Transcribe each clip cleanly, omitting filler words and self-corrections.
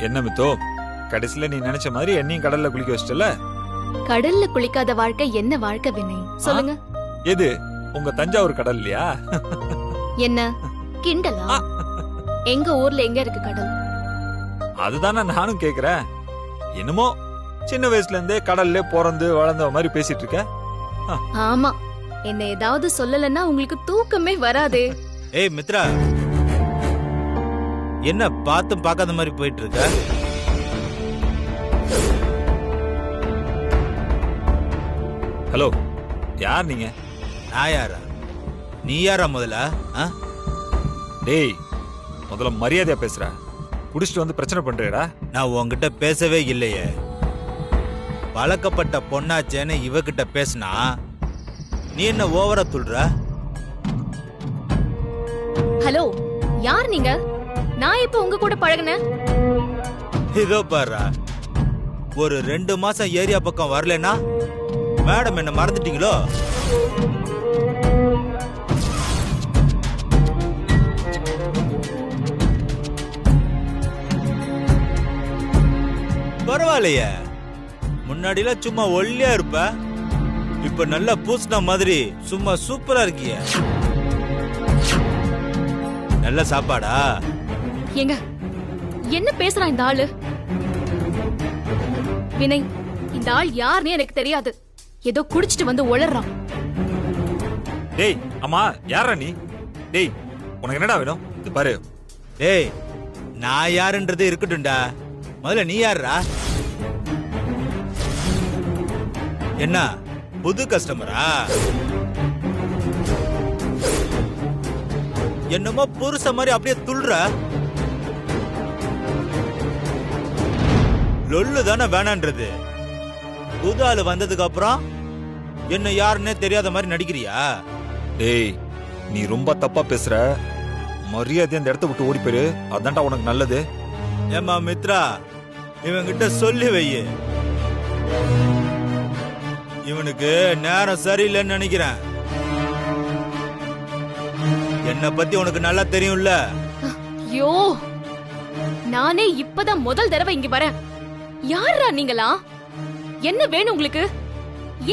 என்ன மித்தோ, கடைசியில நீ நினைச்ச மாதிரி என்னையும் கடல்ல குளிக்க வச்சிட்டல. கடல்ல குளிக்காத வாழ்க்கை என்ன வாழ்க்கை வினய் சொல்லுங்க. எது உங்க தஞ்சாவூர் கடல் இல்லையா? என்ன கிண்டலா? எங்க ஊர்ல எங்க இருக்கு கடல்? அதுதானே நானும் கேக்குறேன். என்னமோ சின்ன வயசுல இருந்தே கடல்ல பிறந்து வளர்ந்த மாதிரி பேசிட்டு இருக்க. ஆமா, என்ன ஏதாவது சொல்லலன்னா உங்களுக்கு தூக்கமே வராதே. ஏய் மித்ரா, என்ன பார்த்தும் பார்க்காத மாதிரி போயிட்டு இருக்க? ஹலோ, யார் நீங்க? நான் யாரா? நீ யாரா முதல்ல? டேய், முதல்ல மரியாதையா பேசுற. குடிச்சிட்டு வந்து பிரச்சனை பண்றேடா. நான் உன்கிட்ட பேசவே இல்லையே. பழக்கப்பட்ட பொண்ணாச்சேன்னு இவகிட்ட பேசினா நீ என்ன ஓவரா துள்ற? ஹலோ, யார் நீங்க? நான் இப்ப உங்க கூட பழகுனேன். இதோ பாரு, ஒரு 2 மாசம் ஏரியா பக்கம் வரலனா மேடம் என்ன மறந்துட்டீங்களோ? பரவாயில்லையே, முன்னாடிலாம் சும்மா ஒல்லியா இருப்ப, இப்ப நல்லா பூசின மாதிரி சும்மா சூப்பரா இருக்கிய. நல்ல சாப்பாடா? ஏங்க, என்ன பேசுறான் இந்த ஆளு? வினய், இந்த ஆள் யாருன்னு எனக்கு தெரியாது. ஏதோ குடிச்சிட்டு வந்து உளறான். டேய், அம்மா யாரா நீ? டேய், உனக்கு என்னடா வேணும்? இது பாரு. டேய், நான் யாருன்றது இருக்கட்டும்டா, முதல்ல நீ யாருடா? என்ன புது கஸ்டமரா? என்னமோ புருஷ மாதிரி அப்படியே துள்ற. லொல்லு தானே வேணான்றது. புது ஆளு வந்ததுக்கு அப்புறம் என்ன யாருன்னே தெரியாத மாதிரி நடிக்கிறியா? டேய், நீ ரொம்ப தப்பா பேசுற. மரியாதை அந்த இடத்த விட்டு ஓடி போயிரு. அதான்டா உனக்கு நல்லது. ஏமா மித்ரா, இவன்கிட்ட சொல்லி வை. இவனுக்கு நேரம் சரியில்லைன்னு நினைக்கிறேன். என்ன பத்தி உனக்கு நல்லா தெரியும்ல. ஐயோ, நானே இப்பதான் முதல் தடவை இங்க வரேன். யாரா நீங்களா? என்ன வேணும் உங்களுக்கு?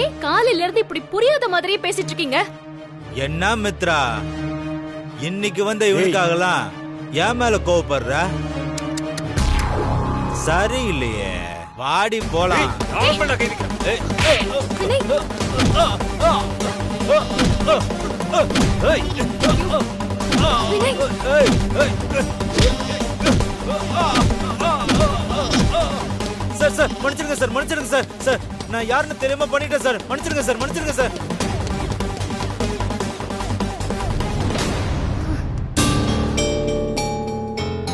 ஏன் காலையில இருந்து இப்படி புரியாத மாதிரியே பேசிட்டு இருக்கீங்க? என்ன மித்ரா, இன்னைக்கு வந்த இவனுக்காகலாம் என் மேல கோவப்படுற? சரி இல்லையே, வாடி போலாம். சார் சார் மன்னிச்சிருங்க சார், மன்னிச்சிருங்க சார். சார், நான் யாருன்னு தெரியாம பண்ணிட்டேன் சார். மன்னிச்சிருங்க சார், மன்னிச்சிருங்க சார்.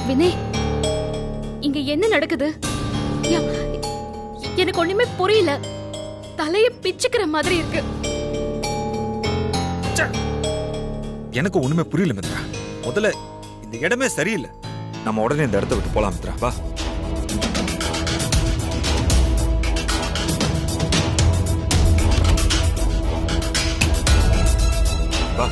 வினய், இங்க என்ன நடக்குது? எனக்கு ஒண்ணுமே புரியல. தலைய பிச்சுக்கிற மாதிரி இருக்கு. எனக்கு ஒண்ணுமே புரியல மித்ரா. முதல்ல இந்த இடமே சரியில்லை. நம்ம உடனே இந்த இடத்த விட்டு போலாம் மித்ரா. வா. வா.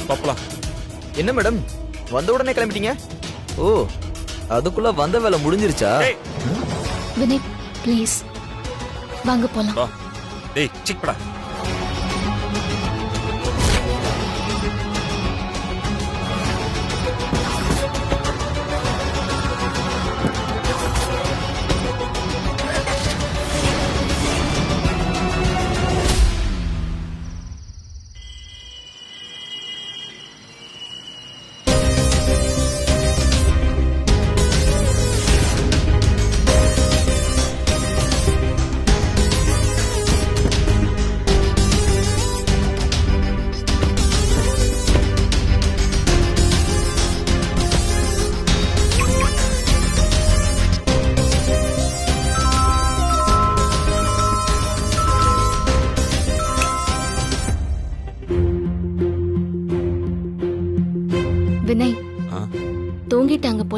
பாப்பலாம். என்ன மேடம், வந்த உடனே கிளம்பிட்டீங்க? ஓ, அதுக்குள்ள வந்த வேலை முடிஞ்சிருச்சா? வினய் ப்ளீஸ் வாங்க போலாம். வா. டேய் சிக்படா.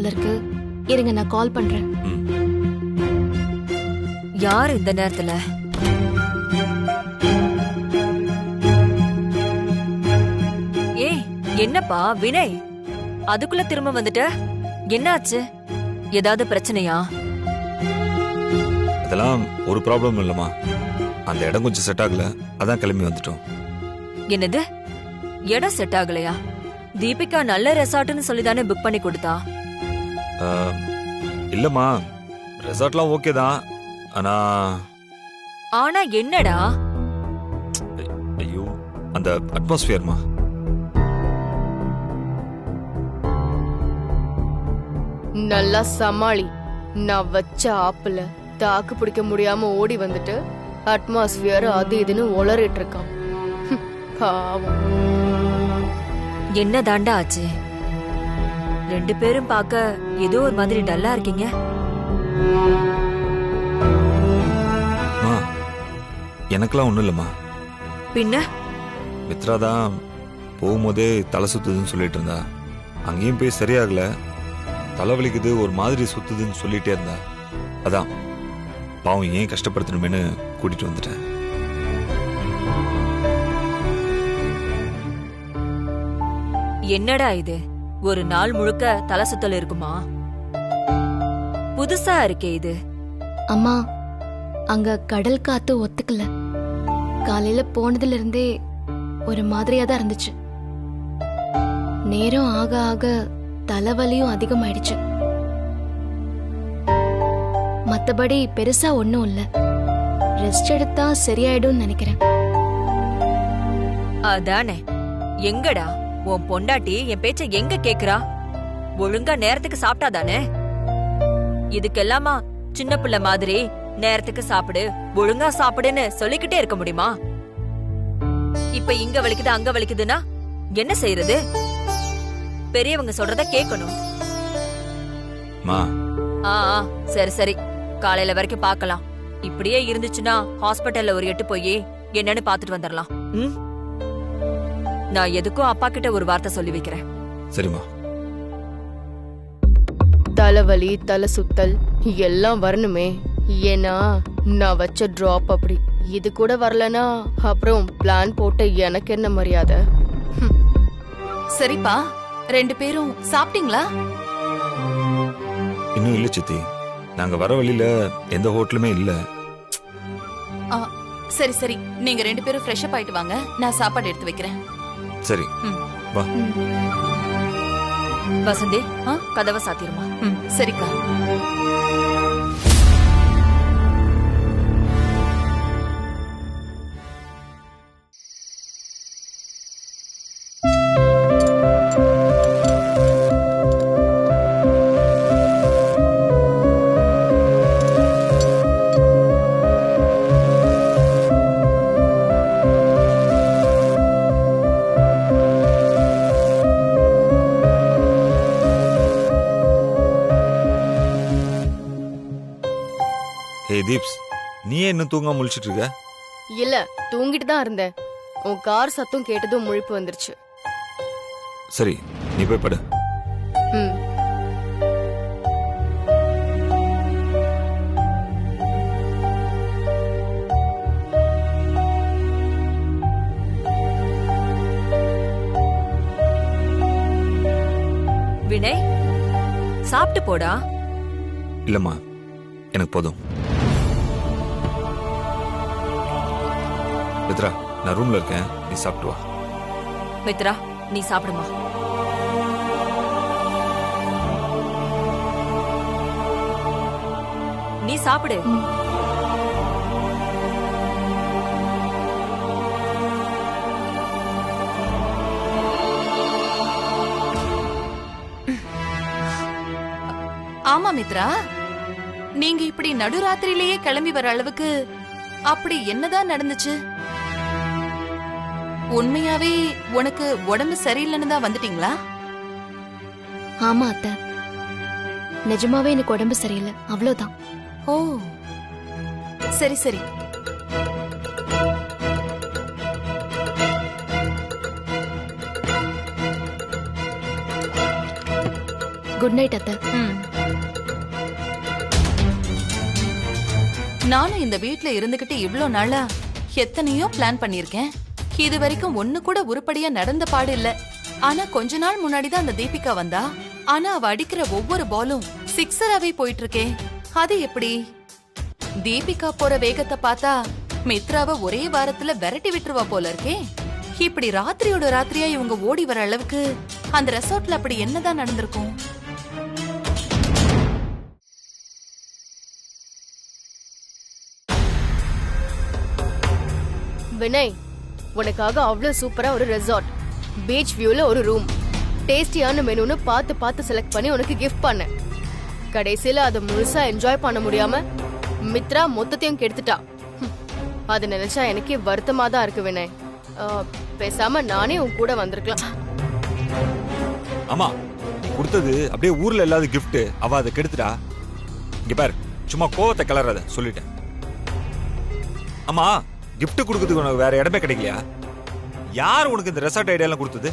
போல இருக்கு. இருங்க நான் கால் பண்றேன். ம். யார் இந்த நேரத்துல? ஏய் என்னப்பா வினய், அதுக்குள்ள திரும்ப வந்துட்ட? என்னாச்சு? ஏதாவது பிரச்சனையா? அதெல்லாம் ஒரு ப்ராப்ளம் இல்லம்மா. அந்த இடம் கொஞ்சம் செட் ஆகல, அதான் கிளம்பி வந்துட்டோம். என்னது இடம் செட் ஆகலையா? தீபிகா நல்ல ரெசார்ட்னு சொல்லி தானே புக் பண்ணி கொடுத்தா. இல்லம்மா, ரெசார்ட்லாம் ஓகே தான். ஆனா ஆனா என்னடா? ஐயோ, அந்த அட்மாஸ்பியர்மா. நல்லா சமாளி. நான் வச்ச ஆப்புல தாக்கு பிடிக்க முடியாம ஓடி வந்துட்டு அட்மாஸ்பியர் அது இதுன்னு உளறிட்டு இருக்கான். பாவம். என்ன தாண்டா ஆச்சு? ரெண்டு பேரும் பார்க்க ஏதோ ஒரு மாதிரி டல்லா இருக்கீங்க. எனக்கெல்லாம் ஒண்ணும் இல்லம்மா. பின்ன மித்ரா தான் போகும்போதே தலை சுத்துதுன்னு சொல்லிட்டு இருந்தா. அங்கேயும் போய் சரியாகல, தலைவலிக்குது ஒரு மாதிரி சுத்துதுன்னு சொல்லிட்டே இருந்தா. அதான் பாவம் ஏன் கஷ்டப்படுத்தணுமேனு கூட்டிட்டு வந்துட்டேன். என்னடா இது? ஒரு நாள் முழுக்க தலை சுத்தல் இருக்குமா? புதுசா இருக்கே இது. அம்மா, அங்க கடல் காத்து ஒத்துக்கல. காலையில போனதுல இருந்தே ஒரு மாதிரியா தான் இருந்துச்சு. நேரம் ஆக ஆக தலைவலியும் அதிகமாயிடுச்சு. மத்தபடி பெருசா ஒண்ணும் இல்ல. ரெஸ்ட் எடுத்தா சரியாயிடும் நினைக்கிறேன். அதானே. எங்கடா உன் பொண்டாட்டி என் பேச்ச எங்க கேக்குறா? ஒழுங்கா நேரத்துக்கு சாப்பிட்டாதானே? இதுக்கெல்லாமா சின்ன பிள்ளை மாதிரி நேரத்துக்கு சாப்பிடு, ஒழுங்கா சாப்பிடுன்னு சொல்லிக்கிட்டே இருக்க முடியுமா? இப்ப இங்க வலிக்குது அங்க வலிக்குதுன்னா என்ன செய்யறது? பெரியவங்க சொல்றத கேட்கணும். ஆ சரி சரி, காலையில வரைக்கும் பார்க்கலாம். இப்படியே இருந்துச்சுன்னா ஹாஸ்பிட்டல்ல ஒரு எட்டு போய் என்னன்னு பாத்துட்டு வந்துடலாம். நான் எதுக்கும் அப்பா கிட்ட ஒரு வார்த்தை சொல்லி வைக்கிறேன். சரிம்மா. தலைவலி தலை சுத்தல் எல்லாம் வரணுமே. ஏன்னா நான் வச்ச டிராப் அப்படி. இது கூட வரலனா அப்புறம் பிளான் போட்ட எனக்கு என்ன மரியாதை? சரிப்பா, ரெண்டு பேரும் சாப்பிட்டீங்களா? இன்னும் இல்ல சித்தி. நாங்க வர வழியில எந்த ஹோட்டலுமே இல்ல. சரி சரி, நீங்க ரெண்டு பேரும் ஃப்ரெஷ் அப் ஆயிட்டு வாங்க, நான் சாப்பாடு எடுத்து வைக்கிறேன். சரி வா. வசந்தி, கதவை சாத்திருமா? சரிக்கா. ஏய் தீப்ஸ், நீ ஏன் இன்னும் தூங்காம முழிச்சிட்டு இருக்க? இல்ல, தூங்கிட்டு தான் இருந்தேன். உன் கார் சத்தம் கேட்டதும் முழிப்பு வந்துருச்சு. சரி, நீ போய் படு. ம். வினய், சாப்பிட்டு போடா. இல்லம்மா, எனக்கு போதும். மித்ரா, நான் ரூம்ல இருக்கேன், நீ சாப்பிட்டு வா. மித்ரா, நீ சாப்பிடுமா. நீ சாப்பிடு. ஆமா மித்ரா, நீங்க இப்படி நடுராத்திரியிலேயே கிளம்பி வர அளவுக்கு அப்படி என்னதான் நடந்துச்சு? உண்மையாவே உனக்கு உடம்பு சரியில்லைன்னு தான் வந்துட்டீங்களா? ஆமா அத்தை, நிஜமாவே எனக்கு உடம்பு சரியில்லை, அவ்வளவுதான். ஓ சரி சரி. குட் நைட் அத்தை. ம். நானும் இந்த வீட்ல இருந்துகிட்டு இவ்ளோ நாளா எத்தனையோ பிளான் பண்ணிருக்கேன். இது வரைக்கும் ஒண்ணு கூட உருப்படியா நடந்த பாடு இல்ல. ஆனா கொஞ்ச நாள் முன்னாடிதான் அந்த தீபிகா வந்தா. ஆனா அவ அடிக்கிற ஒவ்வொரு பாலும் சிக்ஸராவே போயிட்டு இருக்கே. அது எப்படி? தீபிகா போற வேகத்தை பார்த்தா மித்ராவை ஒரே வாரத்துல விரட்டி விட்டுருவா போல இருக்கே. இப்படி ராத்திரியோட ராத்திரியா இவங்க ஓடி வர அளவுக்கு அந்த ரெசார்ட்ல அப்படி என்னதான் நடந்திருக்கும்? வினய், உனக்காக அவ்வளவு சூப்பரா ஒரு ரெசார்ட், பீச் வியூல ஒரு ரூம், டேஸ்டியான மெனுன்னு பார்த்து பார்த்து செலக்ட் பண்ணி உனக்கு கிஃப்ட் பண்ணேன். கடைசியில அதை முழுசா என்ஜாய் பண்ண முடியாம மித்ரா மொத்தத்தையும் கெடுத்துட்டா. அது நினைச்சா எனக்கே வருத்தமா தான் இருக்கு வினய். பேசாம நானே உன் கூட வந்திருக்கலாம். ஆமா, நீ கொடுத்தது அப்படியே ஊர்ல இல்லாத gift. அவ அதை கெடுத்துட்டா. இங்க பாரு, சும்மா கோவத்தை கிளறாத, சொல்லிட்டேன். ஆமா, gift கொடுக்கறதுக்கு உனக்கு வேற இடமே கிடைக்கலையா? யார் உனக்கு இந்த ரெசார்ட் ஐடியா எல்லாம் கொடுத்தது?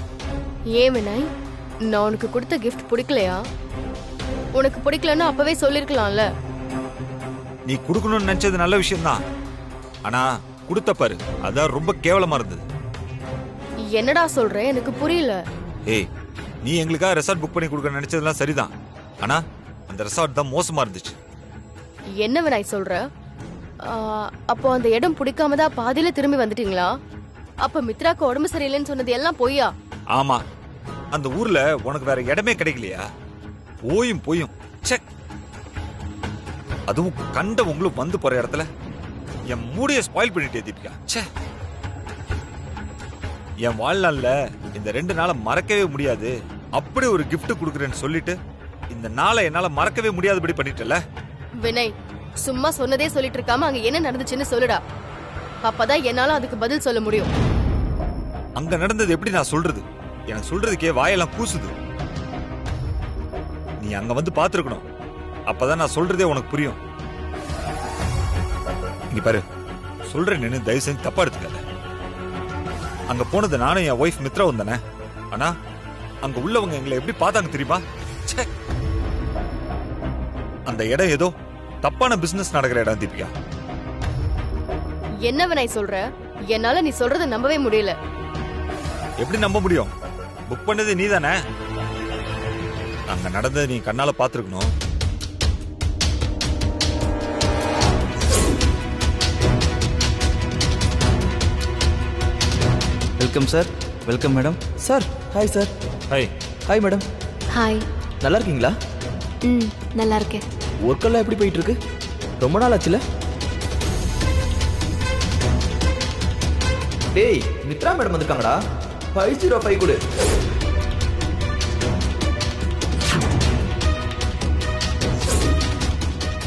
ஏன் வினய், நான் உனக்கு கொடுத்த கிஃப்ட் பிடிக்கலையா? உனக்கு பிடிக்கலன்னா அப்பவே சொல்லிருக்கலாம்ல. நீ கொடுக்கணும்னு நினைச்சது நல்ல விஷயம் தான். ஆனா கொடுத்த பாரு, அதான் ரொம்ப கேவலமா இருந்தது. என்னடா சொல்ற? எனக்கு புரியல. ஏய், நீ எங்களுக்காக ரெசார்ட் புக் பண்ணி கொடுக்க நினைச்சதெல்லாம் சரிதான். ஆனா அந்த ரெசார்ட் தான் மோசமா இருந்துச்சு. என்ன வினாய் சொல்ற? அப்போ அந்த இடம் பிடிக்காம தான் பாதியில திரும்பி வந்துட்டீங்களா? அப்ப மித்ராக்கு உடம்பு சரியில்லைன்னு சொன்னது எல்லாம் பொய்யா? ஆமா, அந்த ஊர்ல உனக்கு வேற இடமே கிடைக்கலையா? போயும் போயும் செக். அதுவும் கண்ட உங்களுக்கு வந்து போற இடத்துல என் மூடிய ஸ்பாயில் பண்ணிட்டே தீபிகா. ச்சே, என் வாழ்நாள்ல இந்த 2 நாளை மறக்கவே முடியாது. அப்படி ஒரு gift கொடுக்குறேன்னு சொல்லிட்டு இந்த நாளை என்னால மறக்கவே முடியாதபடி பண்ணிட்டல. வினய், சும்மா சொன்னதே சொல்லிட்டு இருக்காம அங்க என்ன நடந்துச்சுன்னு சொல்லுடா. அப்பதான் என்னால அதுக்கு பதில் சொல்ல முடியும். அங்க நடந்தது எப்படி நான் சொல்றது? எனக்கு சொல்றதுக்கே வாயெல்லாம் கூசுது. நீ அங்க வந்து பாத்துருக்கணும். அப்பதான் நான் சொல்றதே உனக்கு புரியும். இங்க பாரு, சொல்றேன், நின்னு தயவு செஞ்சு தப்பா எடுத்துக்காத. அங்க போனது நானும் என் ஒய்ஃப் மித்ராவும் தானே. ஆனா அங்க உள்ளவங்க எங்களை எப்படி பார்த்தாங்க தெரியுமா? ச்சே. அந்த இடம் ஏதோ தப்பான பிசினஸ் நடக்கிற இடம் தீபிகா. என்ன வினய் சொல்ற? என்னால நீ சொல்றத நம்பவே முடியல. எப்படி நம்ப முடியும்? புக் பண்ணது நீ தானே. அங்க நடந்ததை நீ கண்ணால பாத்துருக்கணும். Welcome sir. Welcome madam. Sir hi. Sir hi. Hi madam. Hi. நல்லா இருக்கீங்களா? நல்லா இருக்கேன். ஒர்க்கெல்லாம் எப்படி போயிட்டு இருக்கு? ரொம்ப நாள் ஆச்சுல. டேய், மித்ரா மேடம் வந்திருக்காங்கடா. 505 கொடு.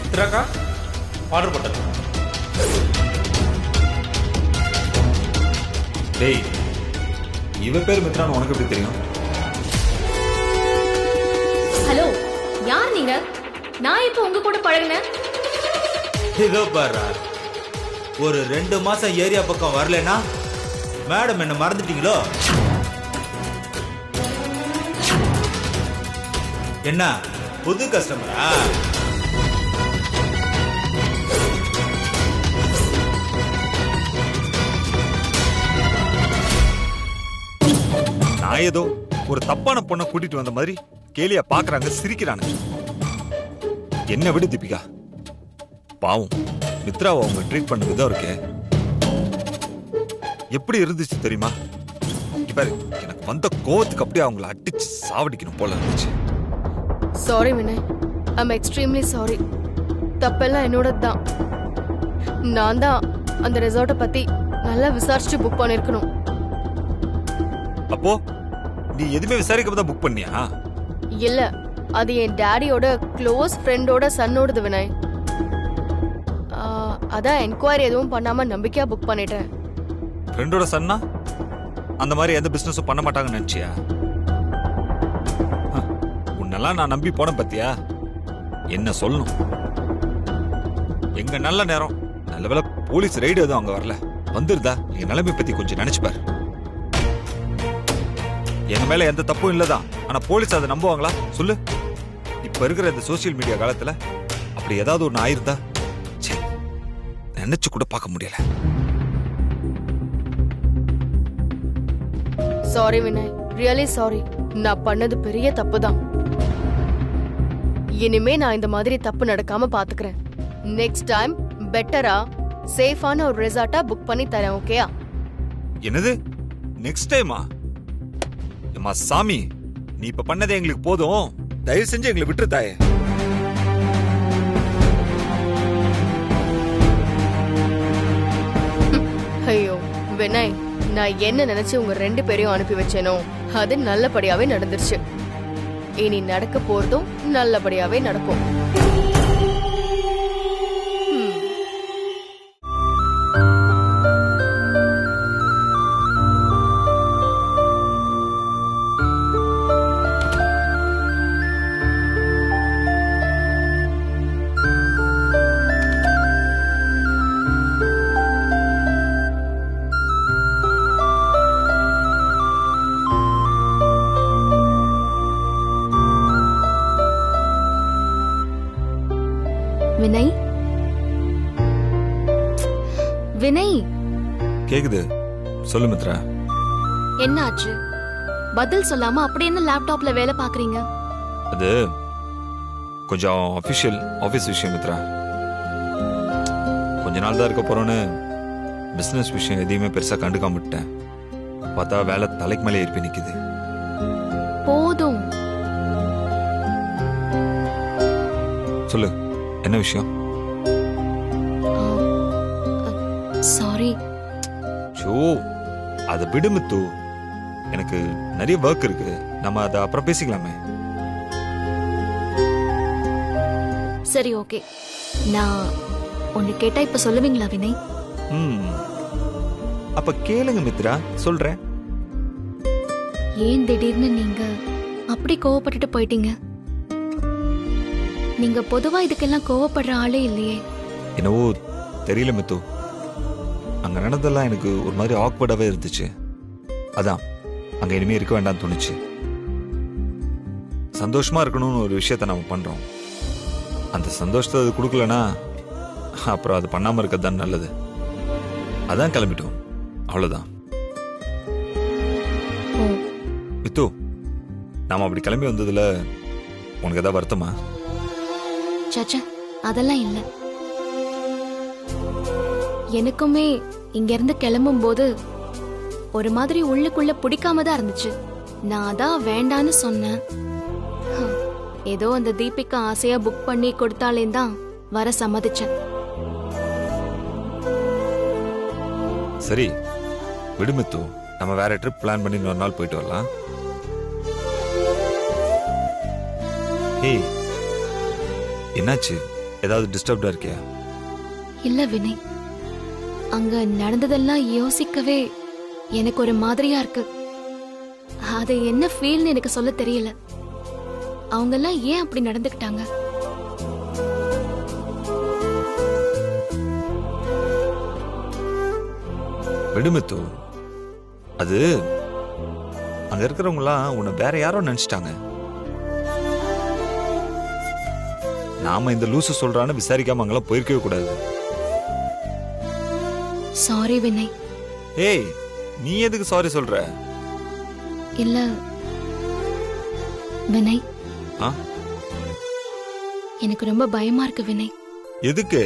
மித்ராக்கா ஆர்டர் போட்டது. டேய், இவ பேர் மித்ரான்னு உனக்கு எப்படி தெரியும்? ஹலோ, யார் நீங்க? நான் இப்ப உங்க கூட பழகினேன். இதோ பாரு, ஒரு 2 மாசம் ஏரியா பக்கம் வரலனா மேடம் என்ன மறந்துட்டீங்களோ? என்ன புது கஸ்டமரா? நான் ஏதோ ஒரு தப்பான பொண்ணை கூட்டிட்டு வந்த மாதிரி கேலியா பாக்குறாங்க, சிரிக்கிறாங்க. என்ன விடு தீபிகா. பாவம் மித்ராவை அவங்க ட்ரீட் பண்ண விதம் இருக்கே, எப்படி இருந்துச்சு தெரியுமா? பாரு, எனக்கு வந்த கோவத்துக்கு அப்படியே அவங்கள அடிச்சு சாவடிக்கணும் போல இருந்துச்சு. Sorry Vinay, I'm extremely sorry. தப்பெல்லாம் என்னோட தான். நான் தான் அந்த ரெசார்ட்டை பத்தி நல்லா விசாரிச்சுட்டு புக் பண்ணிருக்கணும். அப்போ நீ எதுவுமே விசாரிக்காம தான் புக் பண்ணியா? இல்ல, அது என் டாடியோட க்ளோஸ் ஃப்ரெண்டோட சன்னோடது வினய். அதான் என்கொயரி எதுவும் பண்ணாம நம்பிக்கையா புக் பண்ணிட்டேன். ஃப்ரெண்டோட சன்னா அந்த மாதிரி எந்த பிசினஸும் பண்ண மாட்டாங்கன்னு நினைச்சியா? உன்னெல்லாம் நான் நம்பி போன பத்தியா? என்ன சொல்லணும்? எங்க நல்ல நேரம், நல்ல வேளை போலீஸ் ரைடு எதுவும் அங்க வரல. வந்துருதா எங்க நிலைமை பத்தி கொஞ்சம் நினைச்சு பாரு. எங்க மேல எந்த தப்பும் இல்லதான், ஆனா போலீஸ் அதை நம்புவாங்களா சொல்லு? இப்ப இருக்கிற இந்த சோசியல் மீடியா காலத்துல அப்படி ஏதாவது ஒண்ணு ஆயிருந்தா ச்சே, நினைச்சு கூட பார்க்க முடியல. Sorry Vinay, really sorry. நான் பண்ணது பெரிய தப்பு தான். இனிமே நான் இந்த மாதிரி தப்பு நடக்காம பாத்துக்கிறேன். நெக்ஸ்ட் டைம் பெட்டரா சேஃபான ஒரு ரெசார்ட்டா புக் பண்ணி தரேன். ஓகேயா? என்னது நெக்ஸ்ட் டைமா? அம்மா சாமி, நீ இப்ப பண்ணதே எங்களுக்கு போதும். தயவு செஞ்சு எங்களை விட்டுரு தாயே. ஐயோ வினய், நான் என்ன நினைச்சு உங்க 2 பேரையும் அனுப்பி வச்சேனோ அது நல்லபடியாவே நடந்துருச்சு. இனி நடக்க போறதும் நல்லபடியாவே நடக்கும். வினய், வினய், கேக்குது, சொல்லு மித்ரா. என்ன ஆச்சு? பதில் சொல்லாம அப்படி என்ன லேப்டாப்ல வேலை பாக்குறீங்க? அது கொஞ்சம் அபிஷியல் ஆபீஸ் விஷயம் மித்ரா. கொஞ்ச நாள் தான் இருக்க போறோன்னு பிசினஸ் விஷயம் எதையுமே பெருசா கண்டுக்காம விட்டேன். பார்த்தா வேலை தலைக்கு மேலே ஏற்பி நிக்குது. போதும். சொல்லு, என்ன விஷயம்? சாரி. ஷோ, அதை விடு மித்து. எனக்கு நிறைய ஒர்க் இருக்கு. நம்ம அதை அப்புறம் பேசிக்கலாமே. சரி, ஓகே. நான் ஒன்னு கேட்டா இப்ப சொல்லுவீங்களா வினய்? அப்ப கேளுங்க மித்ரா, சொல்றேன். ஏன் திடீர்னு நீங்க அப்படி கோவப்பட்டுட்டு போயிட்டீங்க? நீங்க பொதுவா இதுக்கெல்லாம் கோவப்படுற ஆளே இல்லையே. என்னவோ தெரியல மித்து, அங்க நடந்ததெல்லாம் எனக்கு ஒரு மாதிரி ஆக்வர்டாவே இருந்துச்சு. அதான் அங்க இனிமே இருக்க வேண்டாம்னு தோணுச்சு. சந்தோஷமா இருக்கணும்னு ஒரு விஷயத்த நம்ம பண்றோம். அந்த சந்தோஷத்தை அது கொடுக்கலனா அப்புறம் அது பண்ணாம இருக்கிறது தான் நல்லது. அதான் கிளம்பிட்டோம், அவ்வளவுதான். மித்து, நாம அப்படி கிளம்பி வந்ததுல உனக்கு ஏதாவது வருத்தமா? சச்சா, அதெல்லாம் இல்ல. எனக்குமே இங்க இருந்து கிளம்பும் போது ஒரு மாதிரி உள்ளுக்குள்ள பிடிக்காம தான் இருந்துச்சு. நான் அதான் வேண்டான்னு சொன்னேன். ஏதோ அந்த தீபிகா ஆசையா புக் பண்ணி கொடுத்தாலே தான் வர சம்மதிச்சேன். சரி விடுமித்து, நம்ம வேற ட்ரிப் பிளான் பண்ணி இன்னொரு நாள் போயிட்டு வரலாம். ஏய், என்னாச்சு? ஏதாவது டிஸ்டர்ப்டா இருக்கியா? இல்ல வினய், அங்க நடந்ததெல்லாம் யோசிக்கவே எனக்கு ஒரு மாதிரியா இருக்கு. அது என்ன ஃபீல்னு எனக்கு சொல்ல தெரியல. அவங்க எல்லாம் ஏன் அப்படி நடந்துக்கிட்டாங்க? விடுமித்து, அது அங்க இருக்கிறவங்களாம் உன்னை வேற யாரோ நினைச்சிட்டாங்க. நாம இந்த லூசு சொல்றான்னு விசாரிக்காம அங்கெல்லாம் போயிருக்கவே கூடாது. சாரி வினய். ஏய், நீ எதுக்கு சாரி சொல்ற? இல்ல வினய், எனக்கு ரொம்ப பயமா இருக்கு வினய். எதுக்கு?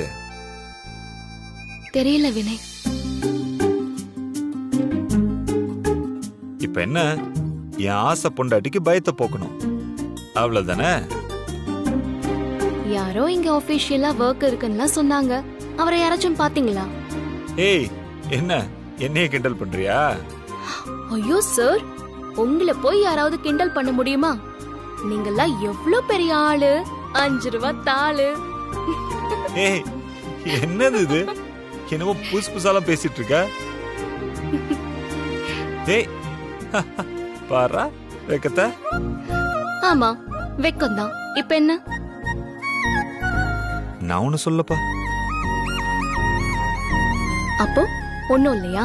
தெரியல வினய். இப்ப என்ன, என் ஆசை பொண்டாட்டிக்கு பயத்தை போக்கணும், அவ்வளவுதானே? யாரோ இங்க ஆபீஷியலா ஒர்க் இருக்குன்னு சொன்னாங்க. அவரை யாராச்சும் பாத்தீங்களா? ஏய், என்ன என்னைய கிண்டல் பண்றியா? ஐயோ சார், உங்களை போய் யாராவது கிண்டல் பண்ண முடியுமா? நீங்கெல்லாம் எவ்வளவு பெரிய ஆளு, 5 ரூபாய் தாளு. ஏய், என்னது இது? என்னவோ புதுசு புதுசாலாம் பேசிட்டு இருக்க. ஏய், பாரா வெக்கத்த. ஆமா, வெக்கம்தான். இப்ப என்ன? நான் ஒண்ணு சொல்லப்பா. அப்போ ஒண்ணும் இல்லையா?